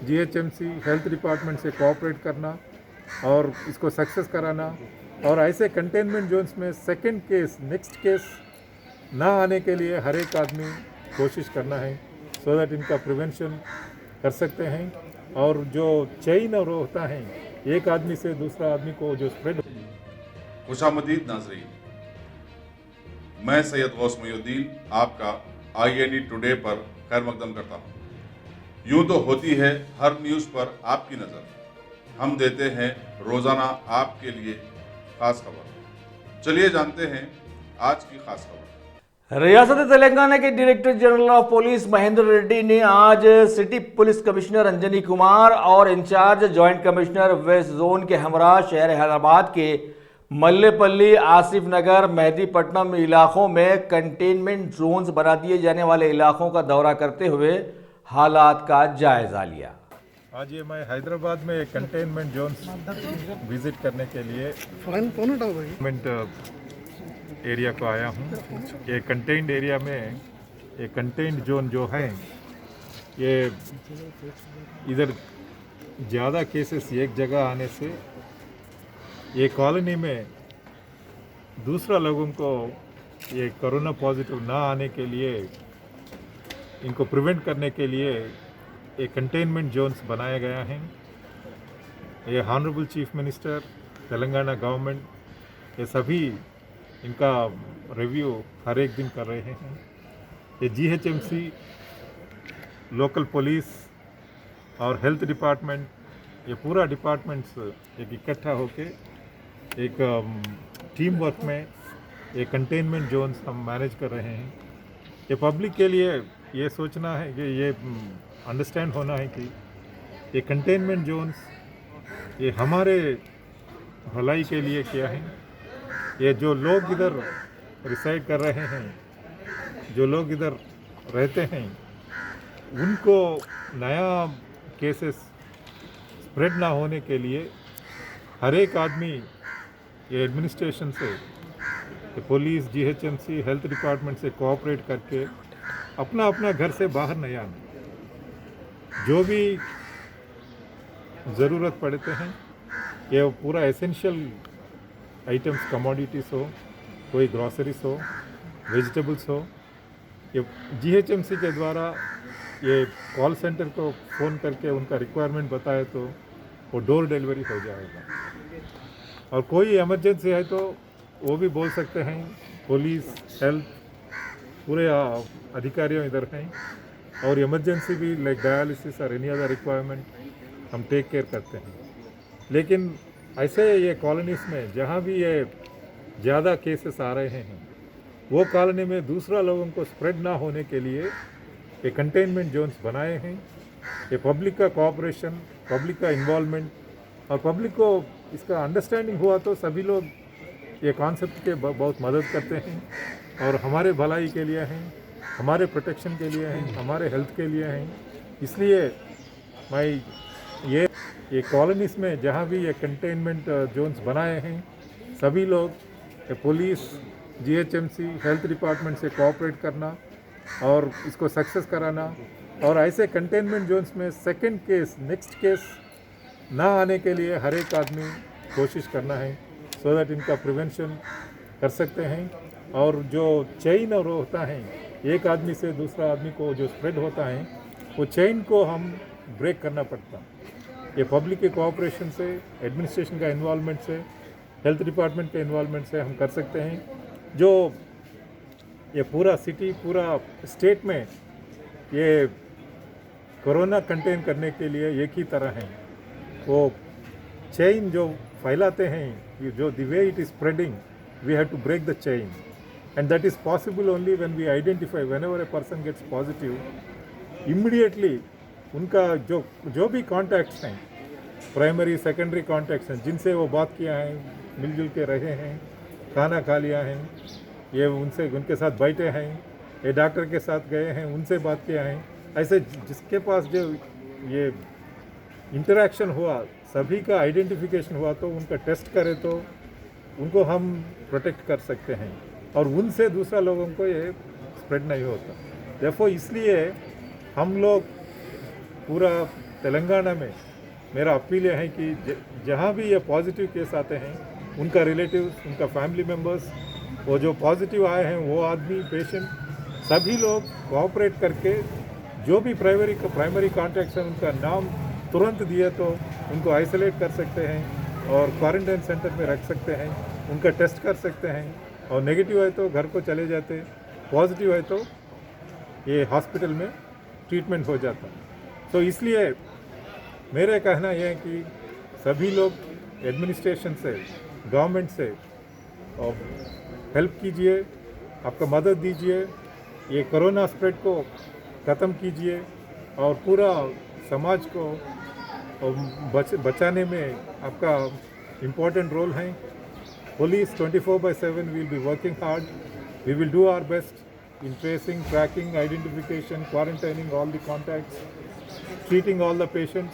GHMC health department से cooperate करना और इसको सक्सेस कराना और ऐसे कंटेनमेंट जोन्स में सेकंड केस नेक्स्ट केस ना आने के लिए हर एक आदमी कोशिश करना है सो दैट इनका प्रिवेंशन कर सकते हैं और जो चेन और होता है एक आदमी से दूसरा आदमी को जो स्प्रेड। खुशामदीद नाजरीन, मैं सैयद गौस मोइनुद्दीन आपका INE टुडे पर खैर मकदम करता हूँ। यूं तो होती है हर न्यूज़ पर आपकी नज़र, हम देते हैं रोज़ाना आपके लिए खास खबर। चलिए जानते हैं आज की खास खबर। रियासत तेलंगाना के director general of police Mahender Reddy ने आज city police commissioner Anjani Kumar और incharge joint commissioner west zone के हमरा शहर हैदराबाद के मल्लेपल्ली, आसिफ नगर, मेहदीपट्टनम इलाकों में कंटेनमेंट जोन्स बना दिए जाने वाले इलाकों का दौरा करते हुए हालात का जायजा लिया। आज ये मैं हैदराबाद में कंटेनमेंट जोन्स विजिट करने के लिए कंटेनमेंट एरिया को आया हूँ। ये कंटेन्ड एरिया में ये कंटेन्ड जोन जो है ये इधर ज़्यादा केसेस एक जगह आने से ये कॉलोनी में दूसरा लोगों को ये कोरोना पॉजिटिव ना आने के लिए इनको प्रिवेंट करने के लिए ये कंटेनमेंट जोन्स बनाया गया है। ये honourable chief minister, Telangana government ये सभी इनका रिव्यू हर एक दिन कर रहे हैं। ये GHMC, लोकल पुलिस और हेल्थ डिपार्टमेंट ये पूरा डिपार्टमेंट्स एक इकट्ठा होके एक टीम वर्क में ये कंटेनमेंट जोन्स हम मैनेज कर रहे हैं। ये पब्लिक के लिए ये सोचना है कि ये अंडरस्टैंड होना है कि ये कंटेनमेंट जोन्स ये हमारे भलाई के लिए क्या है। ये जो लोग इधर रिसाइड कर रहे हैं, जो लोग इधर रहते हैं, उनको नया केसेस स्प्रेड ना होने के लिए हर एक आदमी ये एडमिनिस्ट्रेशन से, ये पुलिस, GHMC, हेल्थ डिपार्टमेंट से कोऑपरेट करके अपना अपना घर से बाहर नहीं आना। जो भी ज़रूरत पड़ते हैं ये पूरा एसेंशियल आइटम्स, कमोडिटीज़ हो, कोई ग्रॉसरीज हो, वेजिटेबल्स हो, ये GHMC के द्वारा ये कॉल सेंटर को फ़ोन करके उनका रिक्वायरमेंट बताए तो वो डोर डिलीवरी हो जाएगा। और कोई इमरजेंसी है तो वो भी बोल सकते हैं। पुलिस, हेल्थ, पूरे अधिकारियों इधर हैं और इमरजेंसी भी लाइक डायलिसिस और एनी अदर रिक्वायरमेंट हम टेक केयर करते हैं। लेकिन ऐसे ये कॉलोनीज़ में जहाँ भी ये ज़्यादा केसेस आ रहे हैं वो कॉलोनी में दूसरा लोगों को स्प्रेड ना होने के लिए ये कंटेनमेंट जोन्स बनाए हैं। ये पब्लिक का कोऑपरेशन, पब्लिक का इन्वॉल्वमेंट और पब्लिक को इसका अंडरस्टैंडिंग हुआ तो सभी लोग ये कॉन्सेप्ट के बहुत मदद करते हैं और हमारे भलाई के लिए हैं, हमारे प्रोटेक्शन के लिए हैं, हमारे हेल्थ के लिए हैं। इसलिए मैं ये कॉलोनीज़ में जहाँ भी ये कंटेनमेंट जोन्स बनाए हैं सभी लोग ये पुलिस, GHMC, हेल्थ डिपार्टमेंट से कोऑपरेट करना और इसको सक्सेस कराना और ऐसे कंटेनमेंट जोन्स में सेकंड केस नेक्स्ट केस ना आने के लिए हर एक आदमी कोशिश करना है सो दैट इनका प्रिवेंशन कर सकते हैं। और जो चेन और होता है एक आदमी से दूसरा आदमी को जो स्प्रेड होता है वो चेन को हम ब्रेक करना पड़ता। ये पब्लिक के कोऑपरेशन से, एडमिनिस्ट्रेशन का इन्वॉल्वमेंट से, हेल्थ डिपार्टमेंट के इन्वॉल्वमेंट से हम कर सकते हैं। जो ये पूरा सिटी, पूरा स्टेट में ये कोरोना कंटेन करने के लिए एक ही तरह है। वो चेन जो फैलाते हैं, जो the way it is spreading, we have to break the chain and that is possible only when we identify whenever a person gets positive, immediately उनका जो भी कॉन्टैक्ट्स हैं, प्राइमरी सेकेंडरी कॉन्टैक्ट्स हैं, जिनसे वो बात किया है, मिलजुल के रहे हैं, खाना खा लिया है, ये उनके साथ बैठे हैं, ये डॉक्टर के साथ गए हैं, उनसे बात किया है, ऐसे जिसके पास जो ये इंटरेक्शन हुआ, सभी का आइडेंटिफिकेशन हुआ तो उनका टेस्ट करें तो उनको हम प्रोटेक्ट कर सकते हैं और उनसे दूसरा लोगों को ये स्प्रेड नहीं होता। देखो इसलिए हम लोग पूरा तेलंगाना में मेरा अपील है कि जहाँ भी ये पॉजिटिव केस आते हैं उनका रिलेटिव्स, उनका फैमिली मेम्बर्स, वो जो पॉजिटिव आए हैं वो आदमी, पेशेंट, सभी लोग कोऑपरेट करके जो भी प्राइमरी कॉन्टैक्ट्स हैं उनका नाम तुरंत दिए तो उनको आइसोलेट कर सकते हैं और क्वारंटाइन सेंटर में रख सकते हैं, उनका टेस्ट कर सकते हैं और नेगेटिव है तो घर को चले जाते, पॉजिटिव है तो ये हॉस्पिटल में ट्रीटमेंट हो जाता। तो इसलिए मेरा कहना यह है कि सभी लोग एडमिनिस्ट्रेशन से, गवर्नमेंट से और हेल्प कीजिए, आपका मदद दीजिए, ये कोरोना स्प्रेड को ख़त्म कीजिए और पूरा समाज को बचाने में आपका इम्पोर्टेंट रोल है। Police 24/7 will be working hard. We will do our best in tracing, tracking, identification, quarantining all the contacts, treating all the patients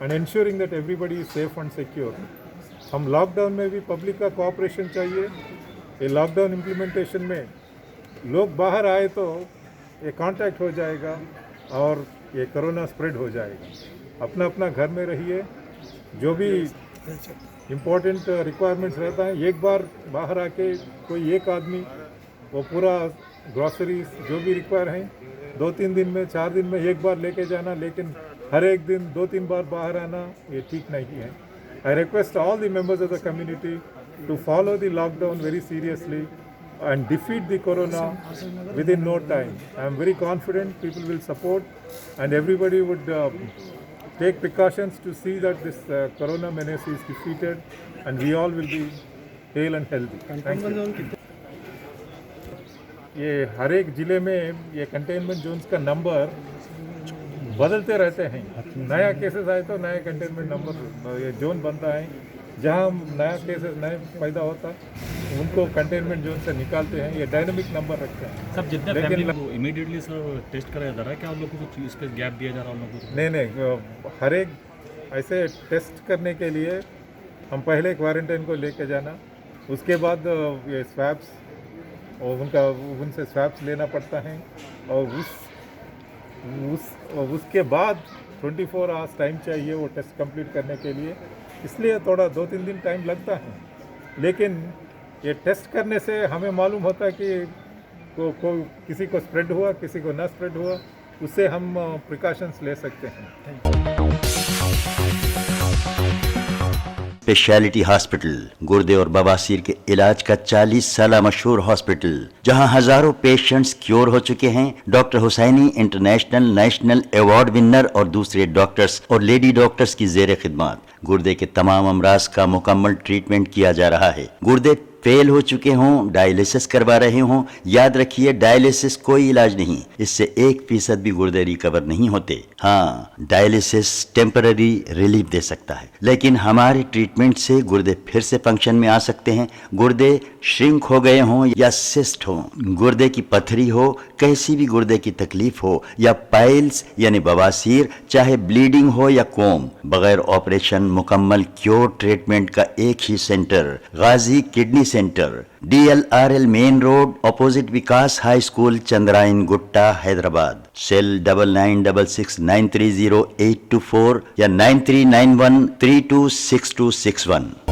and ensuring that everybody is safe and secure. हम lockdown में भी public का cooperation चाहिए। ये lockdown implementation में लोग बाहर आए तो ये कांटेक्ट हो जाएगा और ये कोरोना स्प्रेड हो जाएगा। अपना अपना घर में रहिए, जो भी इम्पोर्टेंट रिक्वायरमेंट्स रहता है एक बार बाहर आके कोई एक आदमी वो पूरा ग्रॉसरीज जो भी रिक्वायर हैं 2-3 दिन में, 4 दिन में एक बार लेके जाना, लेकिन हर एक दिन 2-3 बार बाहर आना ये ठीक नहीं है। I request all the members of the community to follow the lockdown very seriously and defeat the corona within no time. I am very confident people will support and everybody would take precautions to see that this corona menace is defeated and we all will be hale and healthy. Thank you. ये हर एक ज़िले में ये containment zones का number बदलते रहते हैं। नया केसेस आए तो नया कंटेनमेंट नंबर ये जोन बनता है, जहाँ नया केसेस नए पैदा होता उनको कंटेनमेंट जोन से निकालते हैं, ये डायनामिक नंबर रखते हैं। सब जितने फैमिली को इमीडिएटली सर टेस्ट कराया जा रहा है, क्या उन लोगों को कुछ इसका गैप दिया जा रहा है उन लोगों को? नहीं, हर एक ऐसे टेस्ट करने के लिए हम पहले क्वारंटाइन को लेके जाना, उसके बाद ये स्वैब्स और उनसे स्वैब्स लेना पड़ता है और उसके बाद 24 आवर्स टाइम चाहिए वो टेस्ट कंप्लीट करने के लिए, इसलिए थोड़ा 2-3 दिन टाइम लगता है। लेकिन ये टेस्ट करने से हमें मालूम होता है कि किसी को स्प्रेड हुआ, किसी को ना स्प्रेड हुआ, उससे हम प्रिकॉशंस ले सकते हैं। स्पेशलिटी हॉस्पिटल गुर्दे और बवासीर के इलाज का 40 साल मशहूर हॉस्पिटल, जहां हजारों पेशेंट्स क्योर हो चुके हैं। Doctor Husaini international national award winner और दूसरे डॉक्टर्स और लेडी डॉक्टर्स की जेर खिदमत गुर्दे के तमाम अमराज का मुकम्मल ट्रीटमेंट किया जा रहा है। गुर्दे फेल हो चुके हों, डायलिसिस करवा रहे हों, याद रखिए डायलिसिस कोई इलाज नहीं, इससे 1% भी गुर्दे रिकवर नहीं होते। हाँ, डायलिसिस टेम्पररी रिलीफ दे सकता है, लेकिन हमारे ट्रीटमेंट से गुर्दे फिर से फंक्शन में आ सकते हैं। गुर्दे श्रिंक हो गए हों या सिस्ट हो, गुर्दे की पथरी हो, कैसी भी गुर्दे की तकलीफ हो या पाइल्स यानी बवासीर, चाहे ब्लीडिंग हो या कोम, बगैर ऑपरेशन मुकम्मल क्योर ट्रीटमेंट का एक ही centre, Ghazi kidney centre, DLRL main road opposite Vikas high school, Chandrayan Gutta, Hyderabad. Cell 9966930824 या 9391326261।